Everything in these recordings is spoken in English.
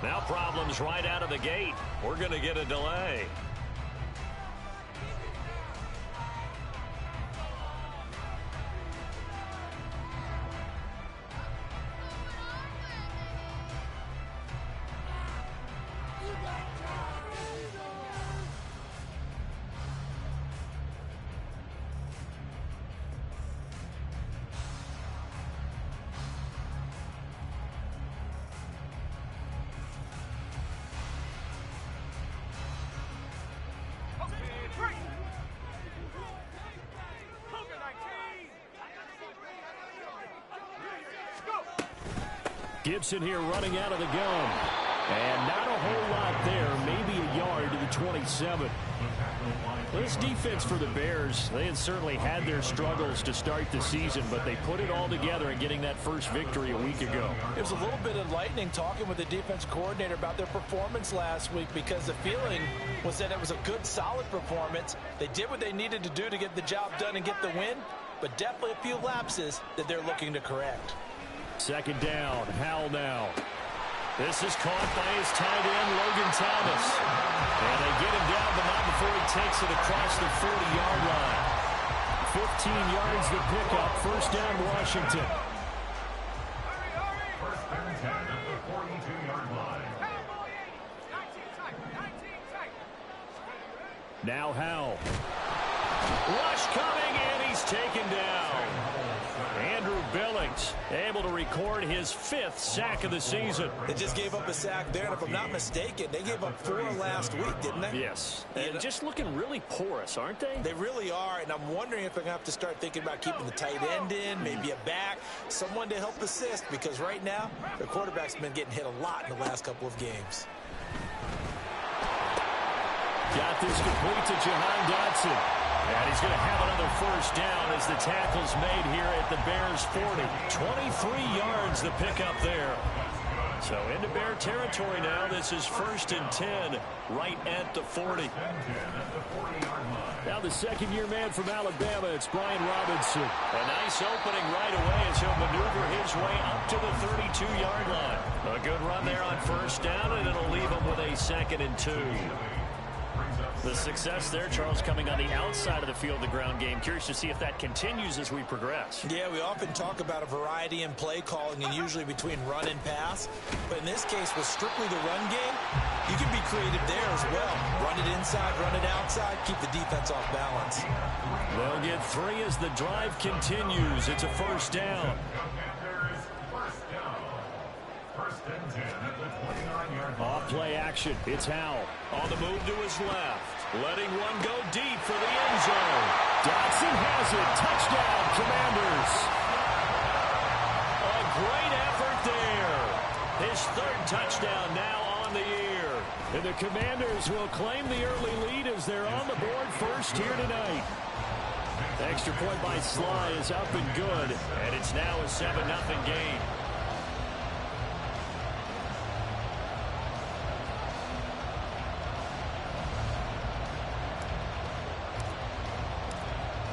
Now problems right out of the gate. We're going to get a delay. Gibson here running out of the gun. And not a whole lot there. Maybe a yard to the 27. This defense for the Bears, they had certainly had their struggles to start the season, but they put it all together in getting that first victory a week ago. It was a little bit enlightening talking with the defense coordinator about their performance last week, because the feeling was that it was a good, solid performance. They did what they needed to do to get the job done and get the win, but definitely a few lapses that they're looking to correct. Second down, Howell now. This is caught by his tight end, Logan Thomas. And they get him down, but not before he takes it across the 40-yard line. 15 yards the pickup, first down Washington. First and 10 at the 42-yard line. Now Howell. Rush coming, and he's taken down. Andrew Billings able to record his 5th sack of the season. They just gave up a sack there, and if I'm not mistaken, they gave up 4 last week, didn't they? Yes. And just looking really porous, aren't they? They really are, and I'm wondering if they're going to have to start thinking about keeping the tight end in, maybe a back, someone to help assist, because right now, their quarterback's been getting hit a lot in the last couple of games. Got this complete to Jahan Dotson. And he's going to have another first down as the tackle's made here at the Bears 40. 23 yards the pickup there. So into Bear territory now. This is 1st and 10 right at the 40. Now the second-year man from Alabama, it's Brian Robinson. A nice opening right away as he'll maneuver his way up to the 32-yard line. A good run there on first down, and it'll leave him with a 2nd and 2. The success there, Charles, coming on the outside of the field, the ground game. Curious to see if that continues as we progress. Yeah, we often talk about a variety in play calling and usually between run and pass. But in this case, with strictly the run game, you can be creative there as well. Run it inside, run it outside, keep the defense off balance. They'll get 3 as the drive continues. It's a first down. First and 10 at the 29-yard line. Off play action. It's Howell. On the move to his left. Letting one go deep for the end zone. Dotson has it. Touchdown, Commanders. A great effort there. His 3rd touchdown now on the year. And the Commanders will claim the early lead as they're on the board first here tonight. Extra point by Sly is up and good. And it's now a 7-0 game.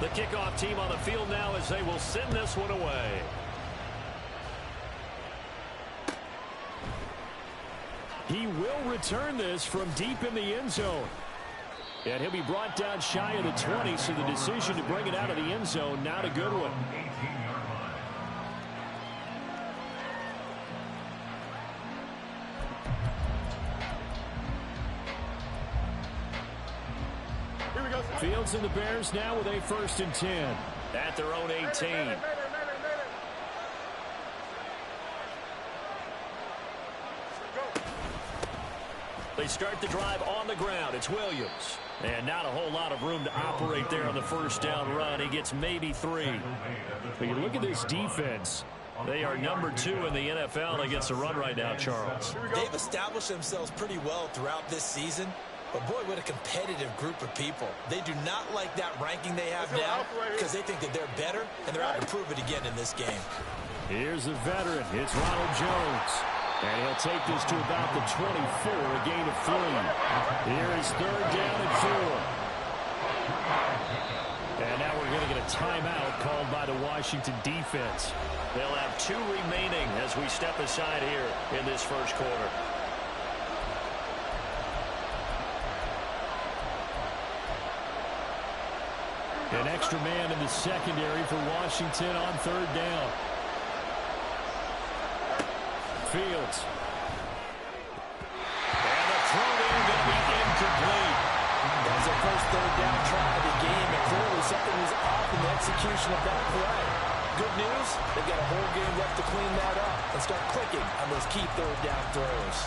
The kickoff team on the field now as they will send this one away. He will return this from deep in the end zone. And he'll be brought down shy of the 20, so the decision to bring it out of the end zone, not a good one. Fields and the Bears now with a 1st and 10 at their own 18. They start the drive on the ground. It's Williams. And not a whole lot of room to operate there on the first down run. He gets maybe 3. But you look at this defense. They are number 2 in the NFL against the run right now, Charles. They've established themselves pretty well throughout this season. But, boy, what a competitive group of people. They do not like that ranking they have now because they think that they're better, and they're out to prove it again in this game. Here's a veteran. It's Ronald Jones. And he'll take this to about the 24, a gain of 3. Here is 3rd down and 4. And now we're going to get a timeout called by the Washington defense. They'll have 2 remaining as we step aside here in this first quarter. An extra man in the secondary for Washington on third down. Fields. And the throw in going to be incomplete. That was their first third down try of the game, and clearly something was off in the execution of that play. Good news, they've got a whole game left to clean that up and start clicking on those key third down throws.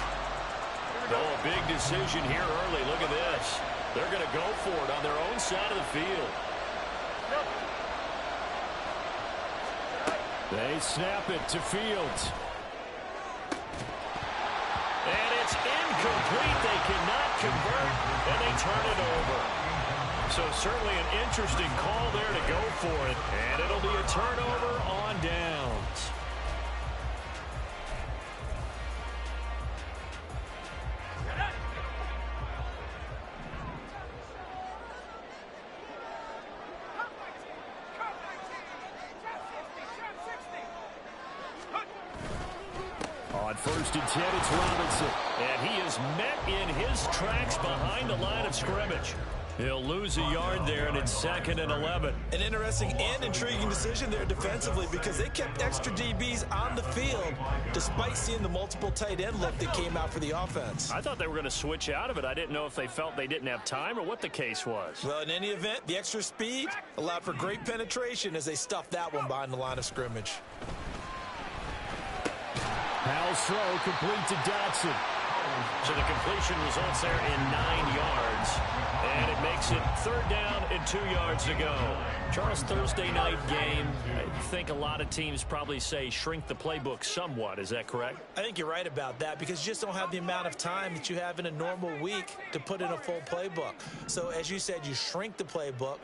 Oh, a big decision here early. Look at this. They're going to go for it on their own side of the field. They snap it to Fields. And it's incomplete. They cannot convert, and they turn it over. So certainly an interesting call there to go for it. And it'll be a turnover on downs. On 1st and 10, it's Robinson. And he is met in his tracks behind the line of scrimmage. He'll lose a yard there, and it's 2nd and 11. An interesting and intriguing decision there defensively because they kept extra DBs on the field despite seeing the multiple tight end look that came out for the offense. I thought they were going to switch out of it. I didn't know if they felt they didn't have time or what the case was. Well, in any event, the extra speed allowed for great penetration as they stuffed that one behind the line of scrimmage. Powell's throw complete to Dotson. So the completion results there in 9 yards. And it makes it 3rd down and 2 yards to go. Charles, Thursday night game, I think a lot of teams probably say shrink the playbook somewhat. Is that correct? I think you're right about that because you just don't have the amount of time that you have in a normal week to put in a full playbook. So as you said, you shrink the playbook,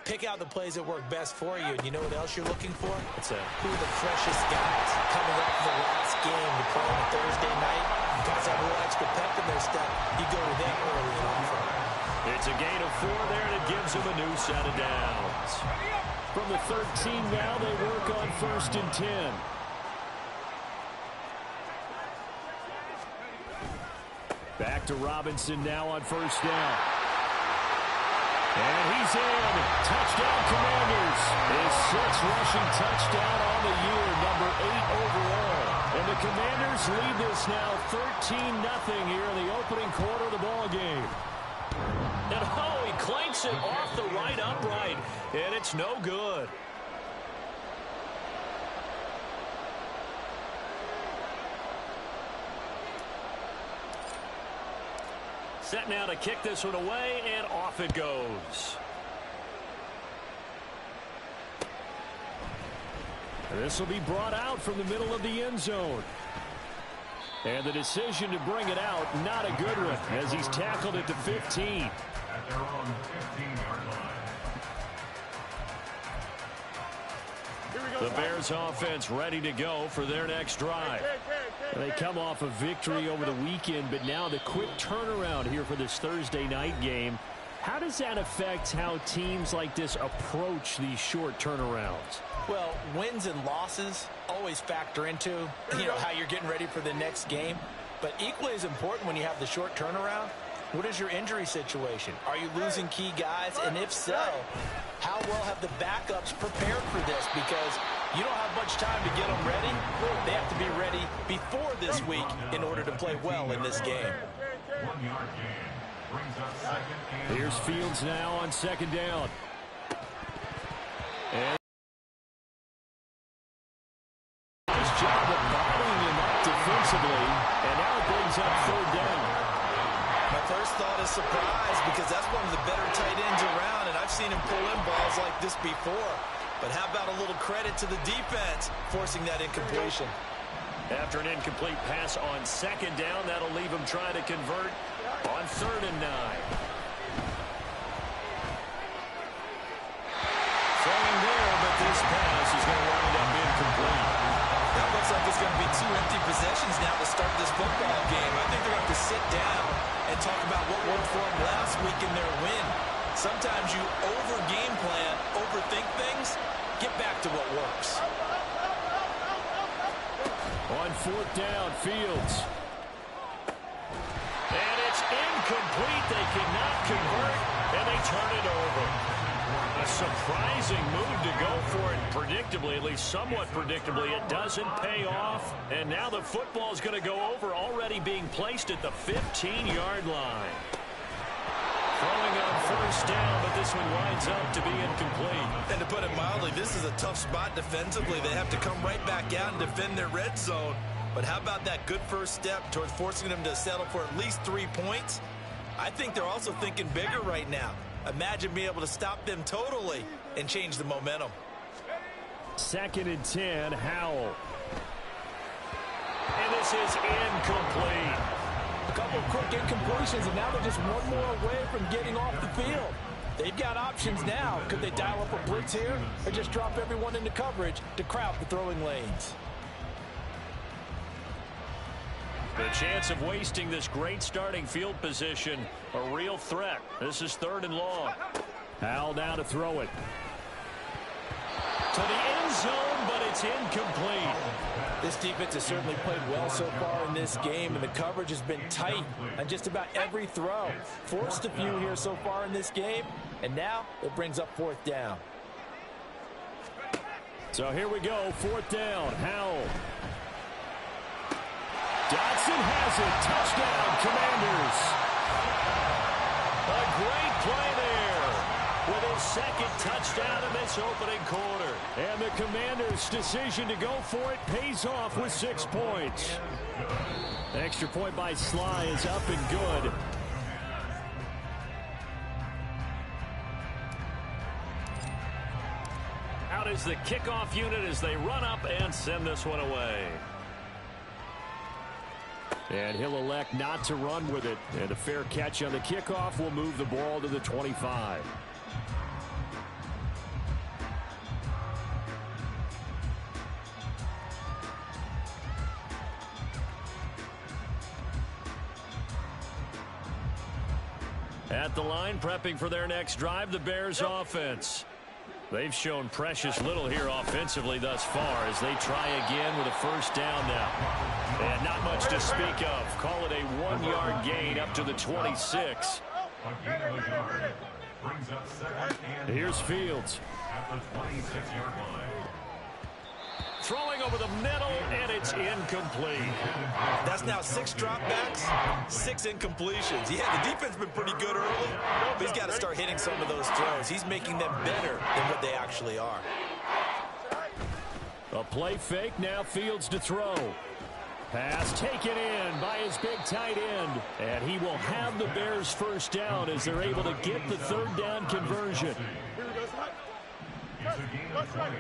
pick out the plays that work best for you. And you know what else you're looking for? What's that? Who are the freshest guys coming up for the last game to play on a Thursday night? Guys have a little extra pep in their step. You go to them early and often. It's a gain of 4 there, and it gives them a new set of downs. From the 13 now, they work on 1st and 10. Back to Robinson now on 1st down. And he's in. Touchdown, Commanders. His 6th rushing touchdown on the year, number 8 overall. And the Commanders lead this now 13-0 here in the opening quarter of the ball game. And oh, he clanks it off the right upright, and it's no good. Set now to kick this one away, and off it goes. This will be brought out from the middle of the end zone. And the decision to bring it out, not a good one, as he's tackled at the 15. At their own 15-yard line. The Bears offense ready to go for their next drive. They come off a victory over the weekend, but now the quick turnaround here for this Thursday night game. How does that affect how teams like this approach these short turnarounds? Well, wins and losses always factor into, how you're getting ready for the next game. But equally as important when you have the short turnaround, what is your injury situation? Are you losing key guys? And if so, how well have the backups prepared for this? Because you don't have much time to get them ready. They have to be ready before this week in order to play well in this game. 1-yard gain brings up 2nd and Here's Fields now on 2nd down. And nice job of bottling him up defensively. And now it brings up 3rd down. My first thought is surprise because that's one of the better tight ends around, and I've seen him pull in balls like this before. But how about a little credit to the defense forcing that incompletion? After an incomplete pass on 2nd down, that'll leave him trying to convert on 3rd and 9. Throwing there, but this pass is going to wind up incomplete. That looks like it's going to be 2 empty possessions now to start this football game. I think they're going to have to sit down and talk about what worked for them last week in their win. Sometimes you over-game plan, overthink things, get back to what works. On 4th down, Fields. And it's incomplete. They cannot convert, and they turn it over. A surprising move to go for it. Predictably, at least somewhat predictably, it doesn't pay off. And now the football is going to go over, already being placed at the 15-yard line. Throwing on first down, but this one winds up to be incomplete. And to put it mildly, this is a tough spot defensively. They have to come right back out and defend their red zone. But how about that good first step towards forcing them to settle for at least 3 points? I think they're also thinking bigger right now. Imagine being able to stop them totally and change the momentum. 2nd and 10, Howell. And this is incomplete. A couple of quick incompletions, and now they're just one more away from getting off the field. They've got options now. Could they dial up a blitz here or just drop everyone into coverage to crowd the throwing lanes? The chance of wasting this great starting field position, a real threat. This is 3rd and long. Howell now to throw it. To the end zone, but it's incomplete. This defense has certainly played well so far in this game, and the coverage has been tight on just about every throw. Forced a few here so far in this game, and now it brings up 4th down. So here we go, 4th down, Howell. Dotson has it. Touchdown, Commanders. A great play there with his 2nd touchdown in this opening quarter. And the Commanders' decision to go for it pays off with 6 points. The extra point by Sly is up and good. Out is the kickoff unit as they run up and send this one away. And he'll elect not to run with it. And a fair catch on the kickoff will move the ball to the 25. At the line, prepping for their next drive, the Bears offense. They've shown precious little here offensively thus far as they try again with a first down now. And not much to speak of. Call it a 1-yard gain up to the 26. Here's Fields. At the 26-yard line. Throwing over the middle, and it's incomplete. That's now 6 dropbacks, 6 incompletions. Yeah, the defense has been pretty good early, but he's got to start hitting some of those throws. He's making them better than what they actually are. A play fake, now Fields to throw. Pass taken in by his big tight end. And he will have the Bears first down as they're able to get the 3rd down conversion. It's a gain of 20.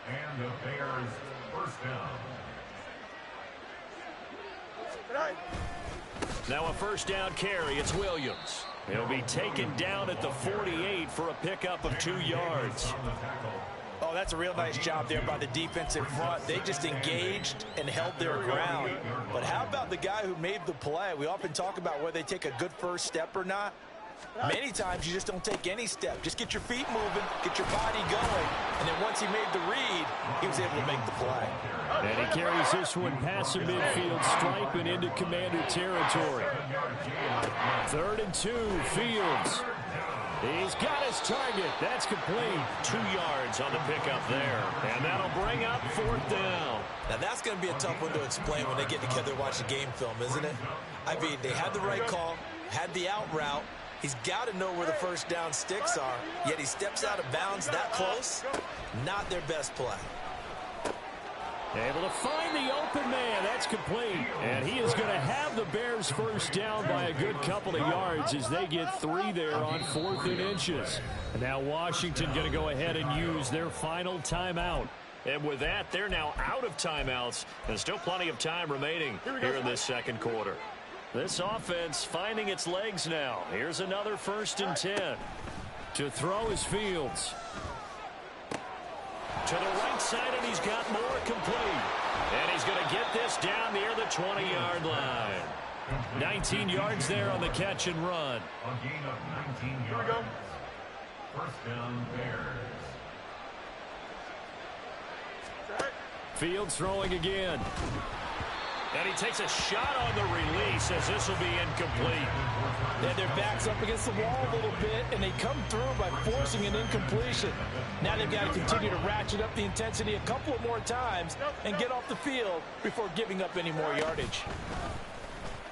And the Bears first down. Now a first down carry. It's Williams. He'll be taken down at the 48 for a pickup of 2 yards. Oh, that's a real nice job there by the defensive front. They just engaged and held their ground. But how about the guy who made the play? We often talk about whether they take a good first step or not. Many times you just don't take any step. Just get your feet moving, get your body going, and then once he made the read, he was able to make the play. And he carries this one past the midfield stripe and into Commander territory. 3rd and 2, Fields. He's got his target. That's complete. 2 yards on the pickup there. And that'll bring up 4th down. Now that's going to be a tough one to explain when they get together and watch the game film, isn't it? I mean, they had the right call, had the out route. He's got to know where the first down sticks are, yet he steps out of bounds that close. Not their best play. Able to find the open man. That's complete. And he is going to have the Bears first down by a good couple of yards as they get 3 there on 4th and inches. And now Washington going to go ahead and use their final timeout. And with that, they're now out of timeouts and still plenty of time remaining here in this 2nd quarter. This offense finding its legs now. Here's another 1st and 10. To throw is Fields. To the right side, and he's got more complete. And he's going to get this down near the 20-yard line. 19 yards there on the catch and run. A gain of 19 yards. First down, Bears. Fields throwing again. And he takes a shot on the release as this will be incomplete. They had their backs up against the wall a little bit, and they come through by forcing an incompletion. Now they've got to continue to ratchet up the intensity a couple of more times and get off the field before giving up any more yardage.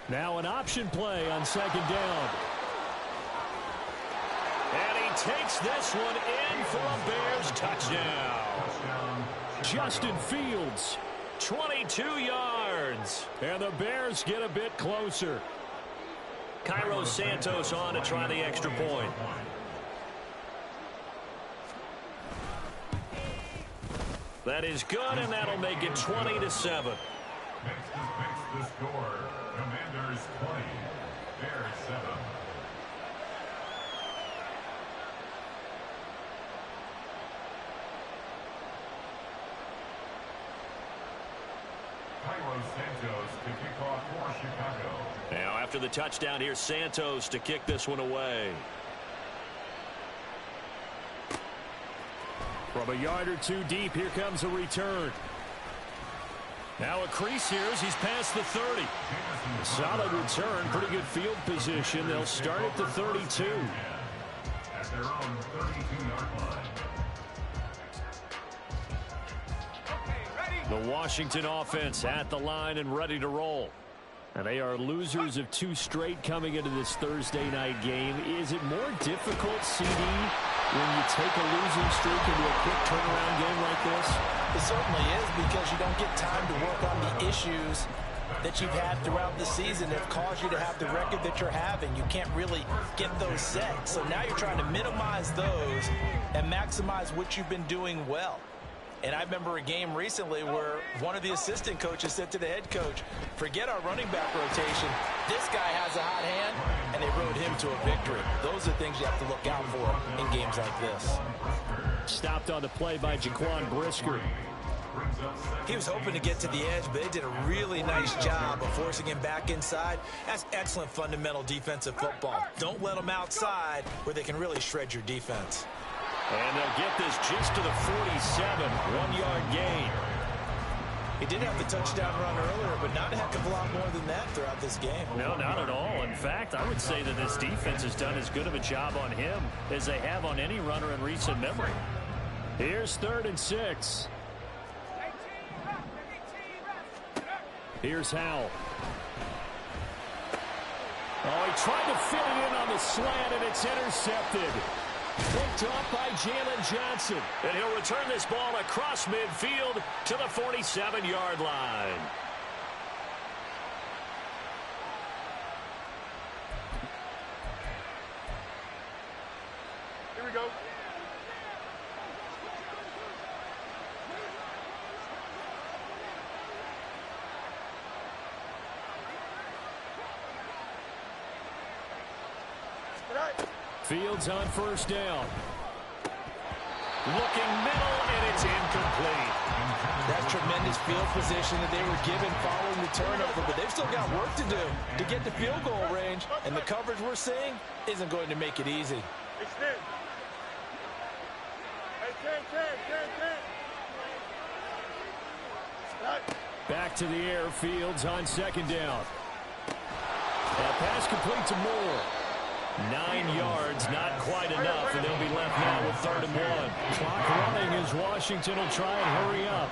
Now an option play on second down. And he takes this one in for a Bears touchdown. Justin Fields, 22 yards. And the Bears get a bit closer. Cairo Santos on to try the extra point. That is good, and that'll make it 20-7. Makes the score. Commanders 20, Bears 7. Cairo Santos to kick off for Chicago. Now after the touchdown, here's Santos to kick this one away. From a yard or two deep, here comes a return. Now a crease here as he's past the 30. A solid return, pretty good field position. They'll start at the 32. At their own 32-yard line. The Washington offense at the line and ready to roll. And they are losers of 2 straight coming into this Thursday night game. Is it more difficult, CD, when you take a losing streak into a quick turnaround game like this? It certainly is, because you don't get time to work on the issues that you've had throughout the season that have caused you to have the record that you're having. You can't really get those set. So now you're trying to minimize those and maximize what you've been doing well. And I remember a game recently where one of the assistant coaches said to the head coach, forget our running back rotation. This guy has a hot hand, and they rode him to a victory. Those are things you have to look out for in games like this. Stopped on the play by Jaquan Brisker. He was hoping to get to the edge, but they did a really nice job of forcing him back inside. That's excellent fundamental defensive football. Don't let them outside where they can really shred your defense. And they'll get this just to the 47, 1-yard gain. He did have the touchdown run earlier, but not a heck of a lot more than that throughout this game. No, not at all. In fact, I would say that this defense has done as good of a job on him as they have on any runner in recent memory. Here's 3rd and 6. Here's Howell. Oh, he tried to fit it in on the slant, and it's intercepted. Picked off by Jalen Johnson. And he'll return this ball across midfield to the 47-yard line. Here we go. Fields on 1st down. Looking middle, and it's incomplete. That's tremendous field position that they were given following the turnover, but they've still got work to do to get to field goal range, and the coverage we're seeing isn't going to make it easy. Extend. Hey, 10. Back to the air. Fields on 2nd down. A pass complete to Moore. 9 yards, not quite enough, and they'll be left now with 3rd and 1. Clock running as Washington will try and hurry up.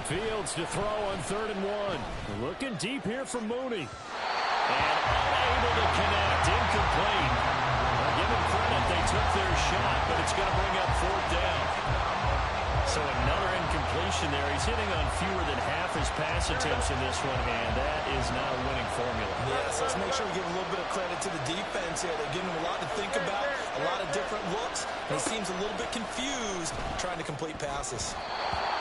Fields to throw on 3rd and 1. Looking deep here for Mooney. And unable to connect, incomplete. Well, give them credit, they took their shot, but it's going to bring up 4th down. So another incompletion there. He's hitting on fewer than half his pass attempts in this one, and that is not a winning formula. Yes, let's make sure we give a little bit of credit to the defense here. They're giving him a lot to think about, a lot of different looks, and he seems a little bit confused trying to complete passes.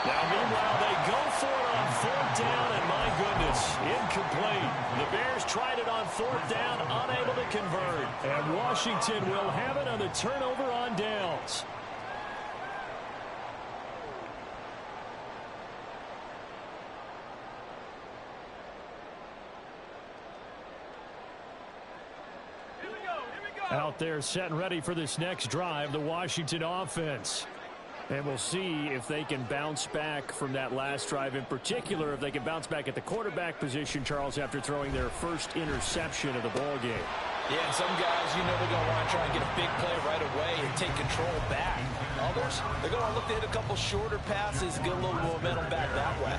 Now, meanwhile, they go for it on 4th down, and my goodness, incomplete. The Bears tried it on 4th down, unable to convert. And Washington will have it on the turnover on downs. Out there set and ready for this next drive, the Washington offense. And we'll see if they can bounce back from that last drive, in particular if they can bounce back at the quarterback position, Charles, after throwing their first interception of the ball game. Yeah, and some guys, you know, they're going to want to try and get a big play right away and take control back. Others, they're going to look to hit a couple shorter passes and get a little momentum back that way.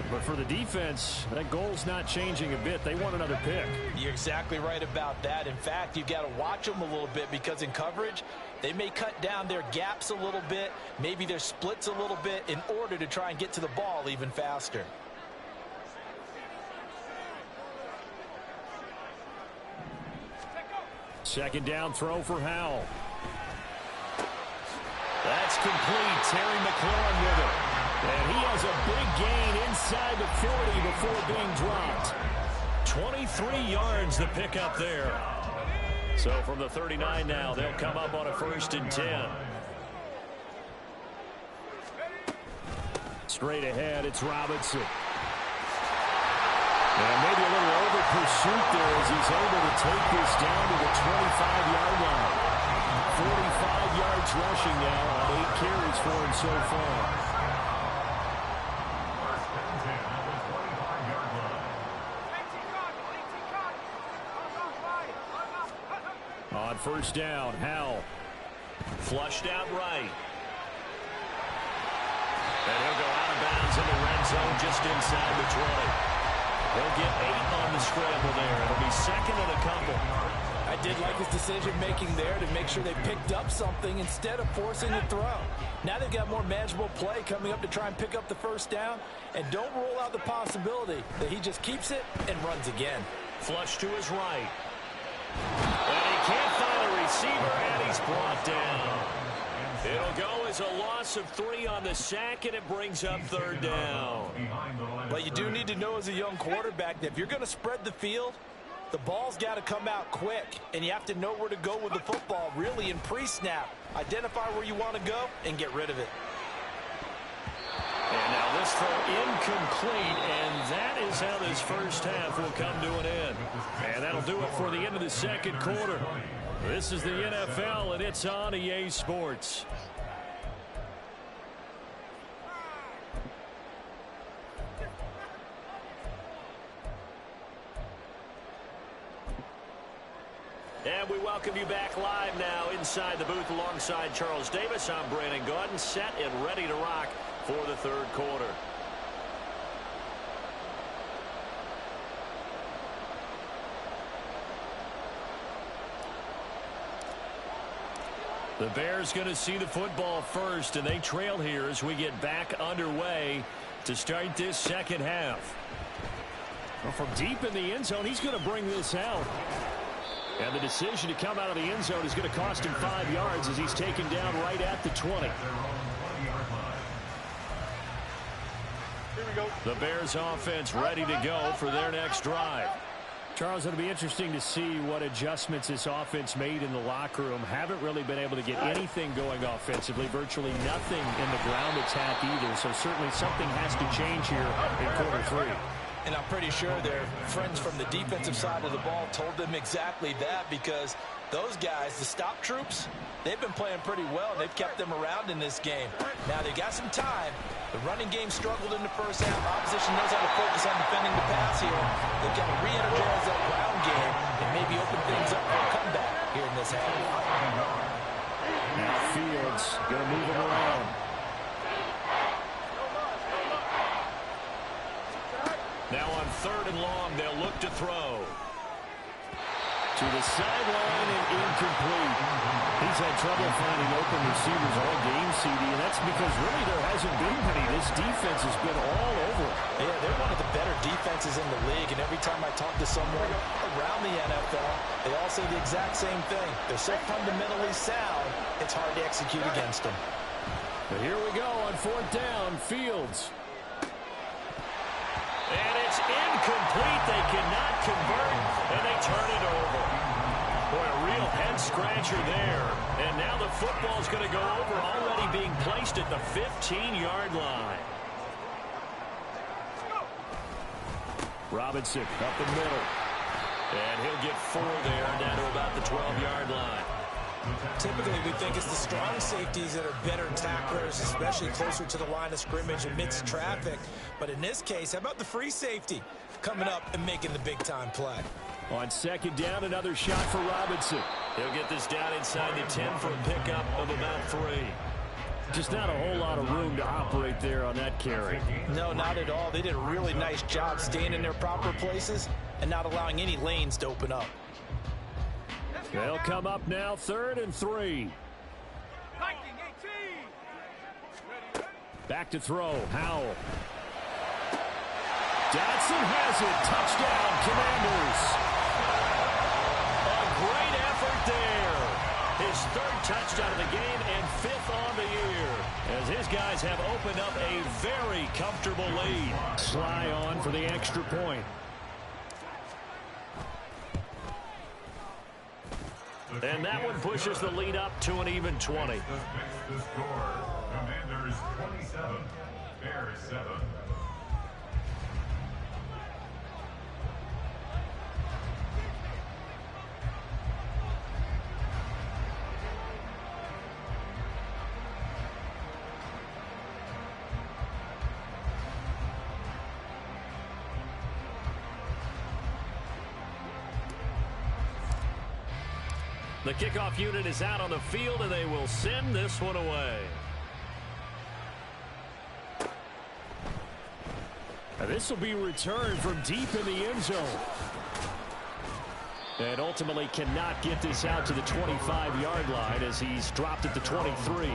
But for the defense, that goal's not changing a bit. They want another pick. You're exactly right about that. In fact, you've got to watch them a little bit because in coverage, they may cut down their gaps a little bit, maybe their splits a little bit in order to try and get to the ball even faster. Second down throw for Howell. That's complete. Terry McLaurin with it. And he has a big gain inside the 40 before being dropped. 23 yards the pickup there. So from the 39 now, they'll come up on a 1st and 10. Straight ahead, it's Robinson. And maybe a little over pursuit there as he's able to take this down to the 25-yard line. 45 yards rushing now on 8 carries for him so far. On 1st down, Howell. Flushed out right. And he'll go out of bounds in the red zone just inside the 20. He'll get 8 on the scramble there. It'll be 2nd and a couple. I did like his decision-making there to make sure they picked up something instead of forcing the throw. Now they've got more manageable play coming up to try and pick up the 1st down. And don't rule out the possibility that he just keeps it and runs again. Flush to his right. And he can't find a receiver, and he's brought down. It'll go as a loss of 3 on the sack, and it brings up 3rd down. But you do need to know as a young quarterback that if you're going to spread the field, the ball's got to come out quick, and you have to know where to go with the football, really, in pre-snap. Identify where you want to go and get rid of it. And now this throw incomplete, and that is how this first half will come to an end. And that'll do it for the end of the 2nd quarter. This is the NFL, and it's on EA Sports. And we welcome you back live now inside the booth alongside Charles Davis. I'm Brandon Gaudin, set and ready to rock for the 3rd quarter. The Bears going to see the football first, and they trail here as we get back underway to start this 2nd half. Well, from deep in the end zone, he's going to bring this out. And the decision to come out of the end zone is going to cost him 5 yards as he's taken down right at the 20. The Bears offense ready to go for their next drive. Charles, it'll be interesting to see what adjustments this offense made in the locker room. Haven't really been able to get anything going offensively. Virtually nothing in the ground attack either. So certainly something has to change here in quarter 3. And I'm pretty sure their friends from the defensive side of the ball told them exactly that, because those guys, the stop troops, they've been playing pretty well. They've kept them around in this game. Now, they got some time. The running game struggled in the first half. Opposition knows how to focus on defending the pass here. They've got to re-energize that ground game and maybe open things up for a comeback here in this half. Fields going to move him around. Now on 3rd and long, they'll look to throw. To the sideline and incomplete. He's had trouble finding open receivers all game, CD, and that's because really there hasn't been many. This defense has been all over. Yeah, they're one of the better defenses in the league, and every time I talk to someone around the NFL, they all say the exact same thing. They're so fundamentally sound, it's hard to execute against them. But here we go on 4th down, Fields. And it's incomplete. They cannot convert, and they turn it over. Boy, a real head-scratcher there. And now the football's going to go over, already being placed at the 15-yard line. Robinson up the middle. And he'll get 4 there, down to about the 12-yard line. typically we think it's the strong safeties that are better tacklers, especially closer to the line of scrimmage amidst traffic. But in this case, how about the free safety coming up and making the big-time play? On second down, another shot for Robinson. He'll get this down inside the 10 for a pickup of about 3. Just not a whole lot of room to operate there on that carry. No, not at all. They did a really nice job staying in their proper places and not allowing any lanes to open up. They'll come up now, 3rd and 3. Back to throw, Howell. Dotson has it. Touchdown, Commanders. A great effort there. His 3rd touchdown of the game and 5th on the year, as his guys have opened up a very comfortable lead. Sly on for the extra point. And that one pushes the lead up to an even 20. The score, Commanders 27, Bears 7. The kickoff unit is out on the field, and they will send this one away. This will be returned from deep in the end zone. And ultimately cannot get this out to the 25-yard line as he's dropped at the 23.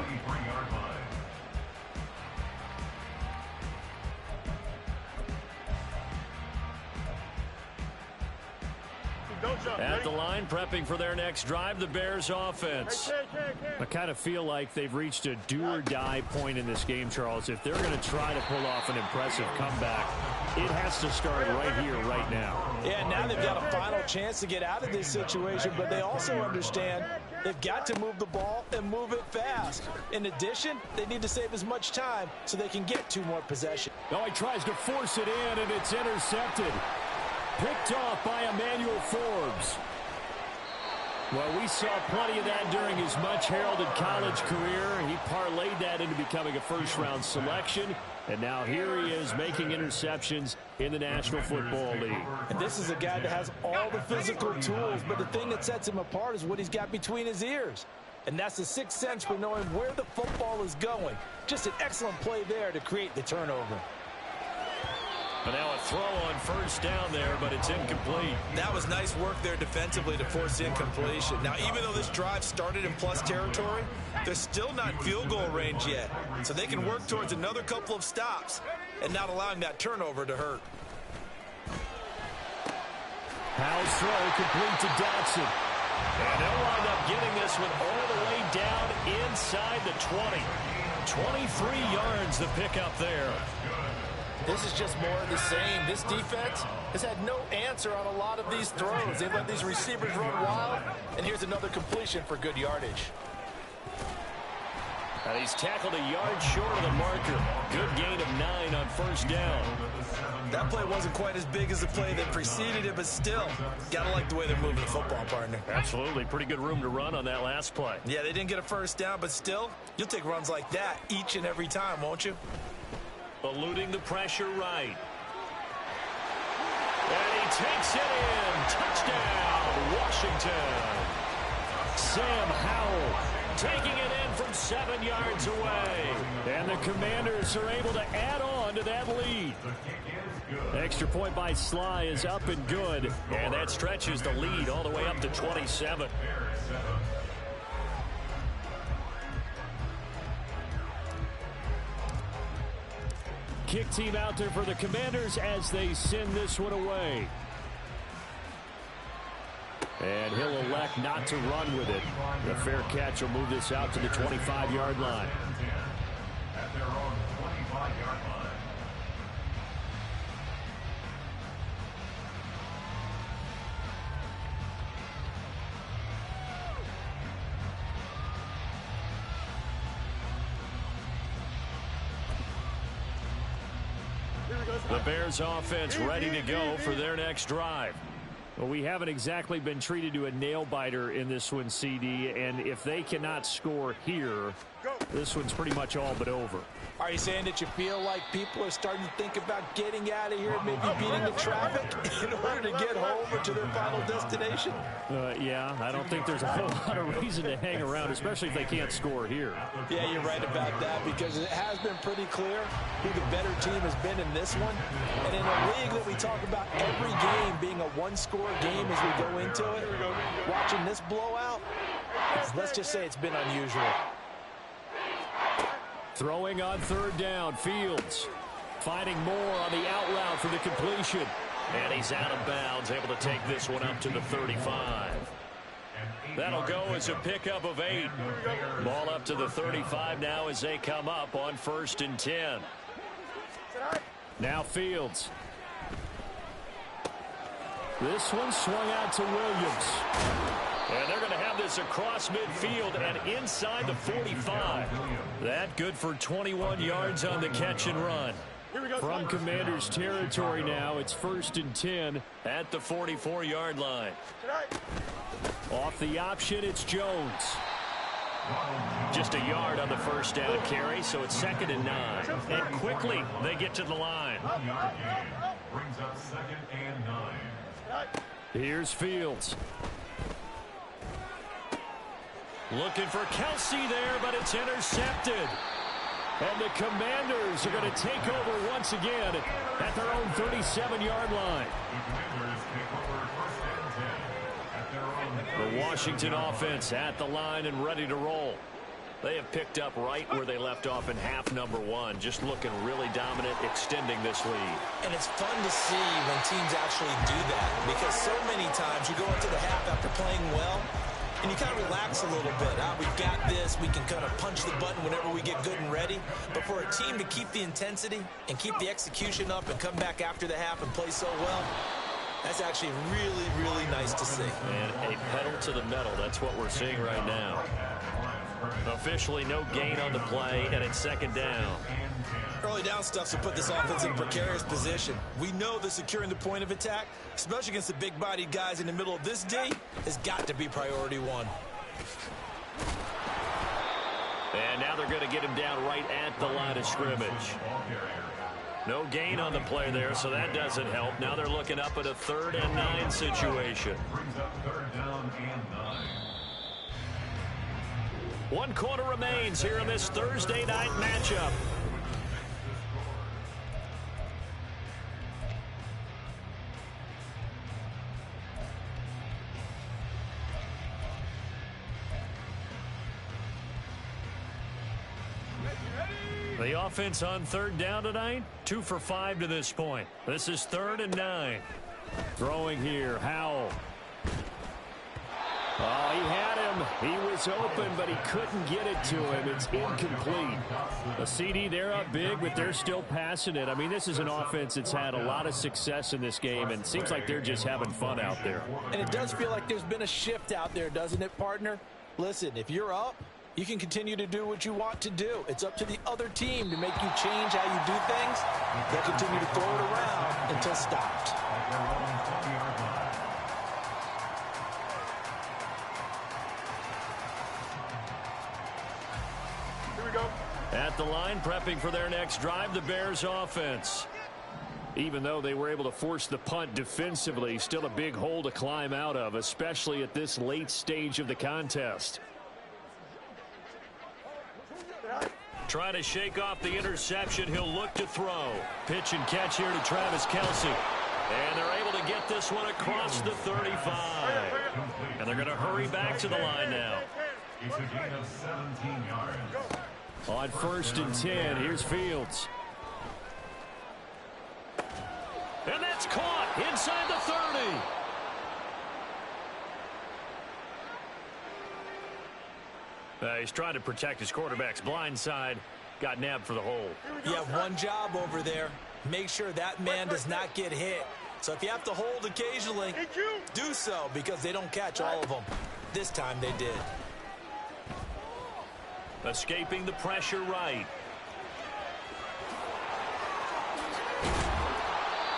At the line, prepping for their next drive, the Bears offense. I kind of feel like they've reached a do-or-die point in this game, Charles. If they're going to try to pull off an impressive comeback, it has to start right here, right now. Yeah, now they've got a final chance to get out of this situation, but they also understand they've got to move the ball and move it fast. In addition, they need to save as much time so they can get 2 more possessions. Oh, he tries to force it in, and it's intercepted. Picked off by Emmanuel Forbes. Well, we saw plenty of that during his much-heralded college career. He parlayed that into becoming a first-round selection. And now here he is making interceptions in the National Football League. And this is a guy that has all the physical tools, but the thing that sets him apart is what he's got between his ears. And that's the sixth sense for knowing where the football is going. Just an excellent play there to create the turnover. But now a throw on first down there, but it's incomplete. That was nice work there defensively to force incompletion. Now, even though this drive started in plus territory, they're still not in field goal range yet. So they can work towards another couple of stops and not allowing that turnover to hurt. Howell's throw complete to Dotson. And they'll wind up getting this one all the way down inside the 20. 23 yards the pickup there. This is just more of the same. This defense has had no answer on a lot of these throws. They've let these receivers run wild, and here's another completion for good yardage. And he's tackled a yard short of the marker. Good gain of 9 on first down. That play wasn't quite as big as the play that preceded it, but still, gotta like the way they're moving the football, partner. Absolutely. Pretty good room to run on that last play. Yeah, they didn't get a first down, but still, you'll take runs like that each and every time, won't you? Eluding the pressure right. And he takes it in. Touchdown, Washington. Sam Howell taking it in from 7 yards away. And the Commanders are able to add on to that lead. Extra point by Sly is up and good. And that stretches the lead all the way up to 27. Kick team out there for the Commanders as they send this one away. And he'll elect not to run with it. The fair catch will move this out to the 25-yard line. At their own 25-yard line. The Bears offense ready to go for their next drive. Well, we haven't exactly been treated to a nail-biter in this one, CD, and if they cannot score here, this one's pretty much all but over. Are you saying that you feel like people are starting to think about getting out of here, maybe beating the traffic in order to get home or to their final destination? Yeah, I don't think there's a whole lot of reason to hang around, especially if they can't score here. Yeah, you're right about that, because it has been pretty clear who the better team has been in this one. And in a league that we talk about every game being a one-score game as we go into it, watching this blowout, let's just say it's been unusual. Throwing on third down, Fields finding more on the out route for the completion. And he's out of bounds, able to take this one up to the 35. That'll go as a pickup of 8. Ball up to the 35 now as they come up on 1st and 10. Now Fields. This one swung out to Williams. And they're going to have this across midfield and inside the 45. That good for 21 yards on the catch and run. From Commanders territory now, it's 1st and 10 at the 44-yard line. Off the option, it's Jones. Just a yard on the first down carry, so it's 2nd and 9. And quickly, they get to the line. Brings up 2nd and 9. Here's Fields. Looking for Kelsey there, but it's intercepted. And the Commanders are going to take over once again at their own 37-yard line. The Washington offense at the line and ready to roll. They have picked up right where they left off in half number 1, just looking really dominant, extending this lead. And it's fun to see when teams actually do that, because so many times you go into the half after playing well, and you kind of relax a little bit. We've got this. We can kind of punch the button whenever we get good and ready. But for a team to keep the intensity and keep the execution up and come back after the half and play so well, that's actually really, really nice to see. And a pedal to the metal. That's what we're seeing right now. Officially no gain on the play, and it's 2nd down. Early down stuff to put this offense in a precarious position. We know that securing the point of attack, especially against the big-bodied guys in the middle of this D, has got to be priority 1. And now they're going to get him down right at the line of scrimmage. No gain on the play there, so that doesn't help. Now they're looking up at a 3rd and 9 situation. Brings up 3rd down and 9. 1 quarter remains here in this Thursday night matchup. The offense on 3rd down tonight, 2 for 5 to this point. This is 3rd and 9. Throwing here, Howell. Oh, he had him. He was open, but he couldn't get it to him. It's incomplete. A CD, they're up big, but they're still passing it. I mean, this is an offense that's had a lot of success in this game, and it seems like they're just having fun out there. And it does feel like there's been a shift out there, doesn't it, partner? Listen, if you're up, you can continue to do what you want to do. It's up to the other team to make you change how you do things. They'll continue to throw it around until stopped. At the line, prepping for their next drive, the Bears offense. Even though they were able to force the punt defensively, still a big hole to climb out of, especially at this late stage of the contest. Trying to shake off the interception, he'll look to throw. Pitch and catch here to Travis Kelsey. And they're able to get this one across the 35. And they're going to hurry back to the line now. It's a gain of 17 yards. On 1st and 10, here's Fields. And that's caught inside the 30. He's trying to protect his quarterback's blind side. Got nabbed for the hole. You have one job over there. Make sure that man does not get hit. So if you have to hold occasionally, do so, because they don't catch all of them. This time they did. Escaping the pressure right.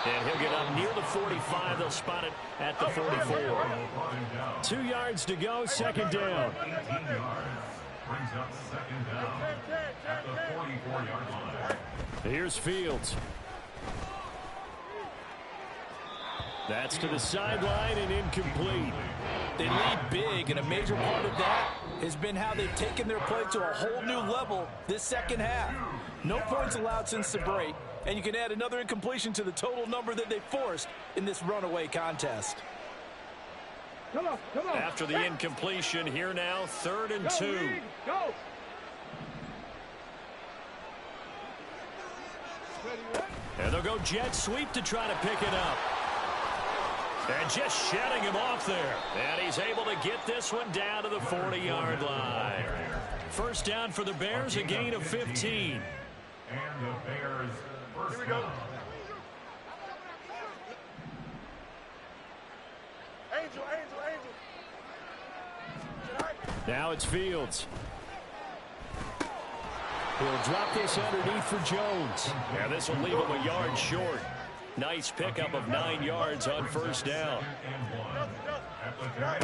And he'll get up near the 45. They'll spot it at the 44. 2 yards to go, second down. 18 yards. Brings up second down at the 44-yard line. Here's Fields. That's to the sideline and incomplete. They lead big, and a major part of that has been how they've taken their play to a whole new level this second half. No points allowed since the break, and you can add another incompletion to the total number that they forced in this runaway contest. Come on. After the incompletion, here now, 3rd and 2. Go. And they'll go jet sweep to try to pick it up. And just shedding him off there. And he's able to get this one down to the 40-yard line. First down for the Bears, a gain of 15. And the Bears first down. Angel. Now it's Fields. He'll drop this underneath for Jones. And this will leave him a yard short. Nice pickup of 9 yards on first down.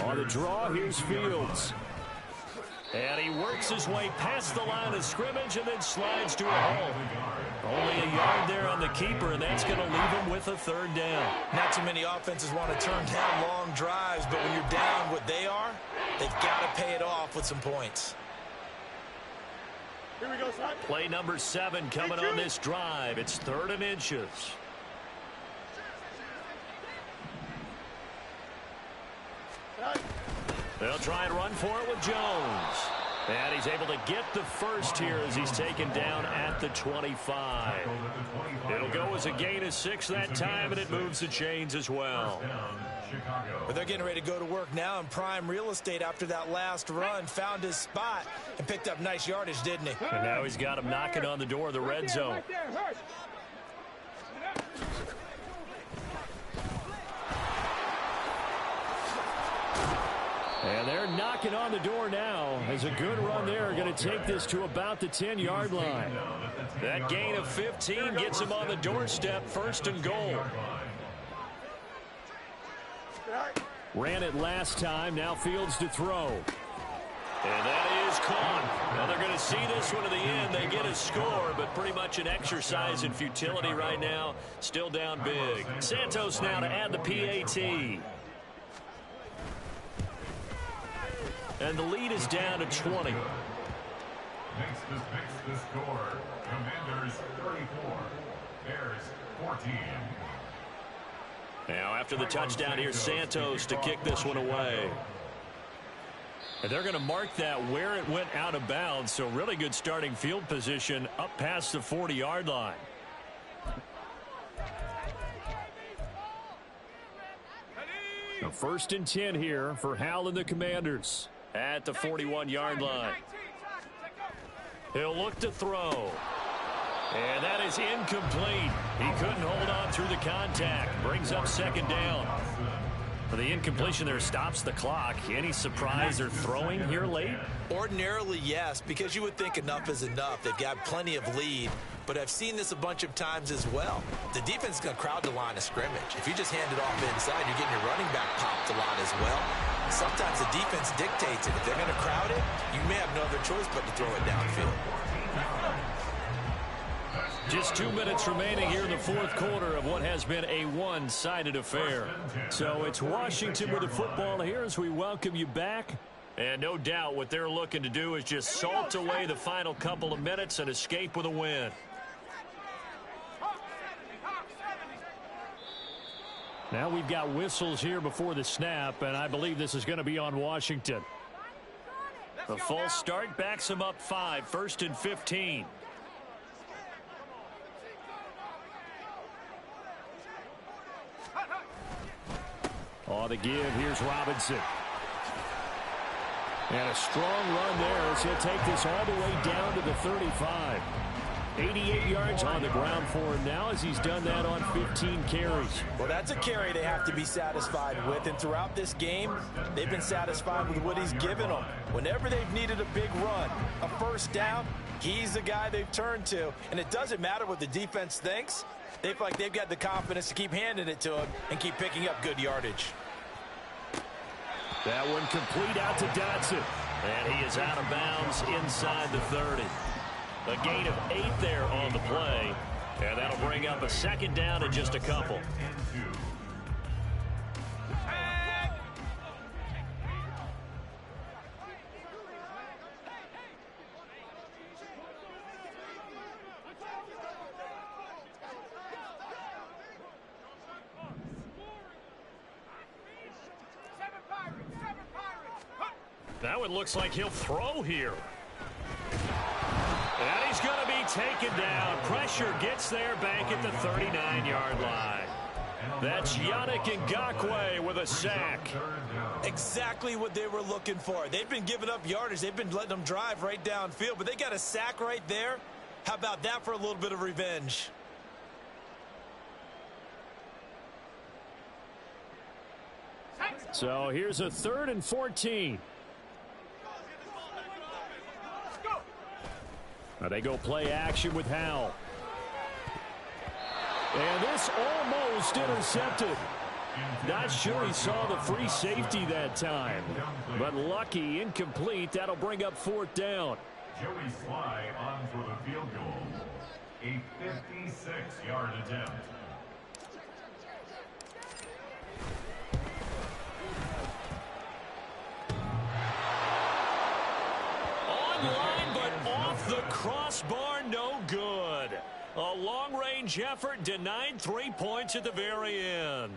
On the draw, here's Fields. And he works his way past the line of scrimmage and then slides to a hole. Only a yard there on the keeper, and that's going to leave him with a 3rd down. Not too many offenses want to turn down long drives, but when you're down what they are, they've got to pay it off with some points. Here we go, son. Play number 7 coming on this drive. It's 3rd and inches. They'll try and run for it with Jones. And he's able to get the first here as he's taken down at the 25. It'll go as a gain of 6 that time, and it moves the chains as well. But they're getting ready to go to work now in prime real estate after that last run. Found his spot and picked up nice yardage, didn't he? And now he's got him knocking on the door of the red zone. And they're knocking on the door now as a good run there. Going to take this to about the 10-yard line. That gain of 15 gets him on the doorstep, 1st and goal. Ran it last time, now Fields to throw. And that is caught. Now they're going to see this one to the end. They get a score, but pretty much an exercise in futility right now. Still down big. Santos now to add the PAT. And the lead is down to 20. Makes the score. Commanders 34. Bears 14. Now after the touchdown, here's Santos to kick this one away. And they're going to mark that where it went out of bounds. So really good starting field position up past the 40-yard line. A 1st and 10 here for Hal and the Commanders at the 41-yard line. He'll look to throw. And that is incomplete. He couldn't hold on through the contact. Brings up 2nd down. For the incompletion there stops the clock. Any surprise or throwing here late? Ordinarily, yes, because you would think enough is enough. They've got plenty of lead, but I've seen this a bunch of times as well. The defense is going to crowd the line of scrimmage. If you just hand it off inside, you're getting your running back popped a lot as well. Sometimes the defense dictates it. If they're going to crowd it, you may have no other choice but to throw it downfield. Just 2 minutes remaining here in the 4th quarter of what has been a one-sided affair. So it's Washington with the football here as we welcome you back. And no doubt what they're looking to do is just salt away the final couple of minutes and escape with a win. Now we've got whistles here before the snap, and I believe this is going to be on Washington. The false start backs them up 5, 1st and 15. On the give, here's Robinson. And a strong run there as he'll take this all the way down to the 35. 88 yards on the ground for him now as he's done that on 15 carries. Well, that's a carry they have to be satisfied with, and throughout this game, they've been satisfied with what he's given them. Whenever they've needed a big run, a 1st down, he's the guy they've turned to, and it doesn't matter what the defense thinks. They feel like they've got the confidence to keep handing it to him and keep picking up good yardage. That one complete out to Dotson. And he is out of bounds inside the 30. A gain of 8 there on the play. And that'll bring up a second down in just a couple. Now it looks like he'll throw here. And he's going to be taken down. Pressure gets there back at the 39-yard line. That's Yannick Ngakoue with a sack. Exactly what they were looking for. They've been giving up yardage. They've been letting them drive right downfield, but they got a sack right there. How about that for a little bit of revenge? So here's a 3rd and 14. Now they go play action with Howell. And this almost intercepted. Not sure he saw the free safety that time. But lucky, incomplete. That'll bring up 4th down. Joey Sly on for the field goal. A 56-yard attempt. Online, but off the crossbar, no good. A long-range effort denied 3 points at the very end.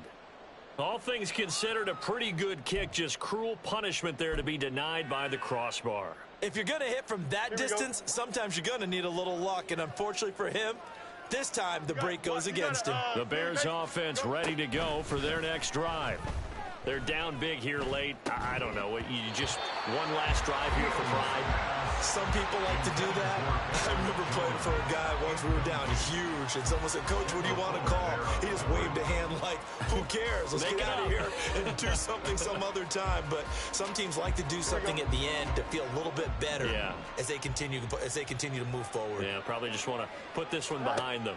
All things considered, a pretty good kick, just cruel punishment there to be denied by the crossbar. If you're going to hit from that distance, sometimes you're going to need a little luck, and unfortunately for him, this time the break goes against him. The Bears offense ready to go for their next drive. They're down big here late. I don't know. You just one last drive here for pride. Some people like to do that. I remember playing for a guy once. We were down huge, and someone said, "Coach, what do you want to call?" He just waved a hand like, "Who cares? Let's get out of here and do something some other time." But some teams like to do something at the end to feel a little bit better as they continue to move forward. Yeah, probably just want to put this one behind them.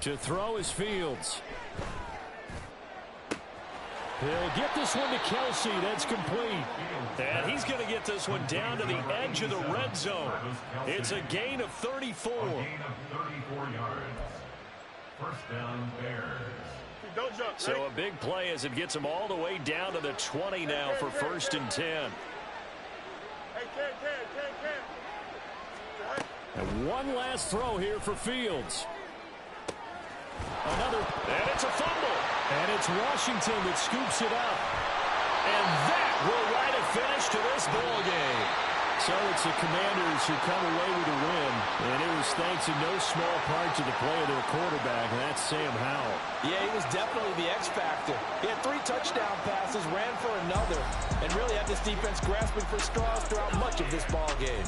To throw is Fields. He'll get this one to Kelsey. That's complete. And he's going to get this one down to the edge of the red zone. It's a gain of 34. A gain of 34 yards. First down, Bears. Don't jump. So a big play as it gets him all the way down to the 20 now for 1st and 10. Hey, Ken. And one last throw here for Fields. Another, and it's a fumble. And it's Washington that scoops it up. And that will write a finish to this ball game. So it's the Commanders who come away with a win. And it was thanks in no small part to the play of their quarterback, and that's Sam Howell. Yeah, he was definitely the X factor. He had 3 touchdown passes, ran for another, and really had this defense grasping for straws throughout much of this ball game.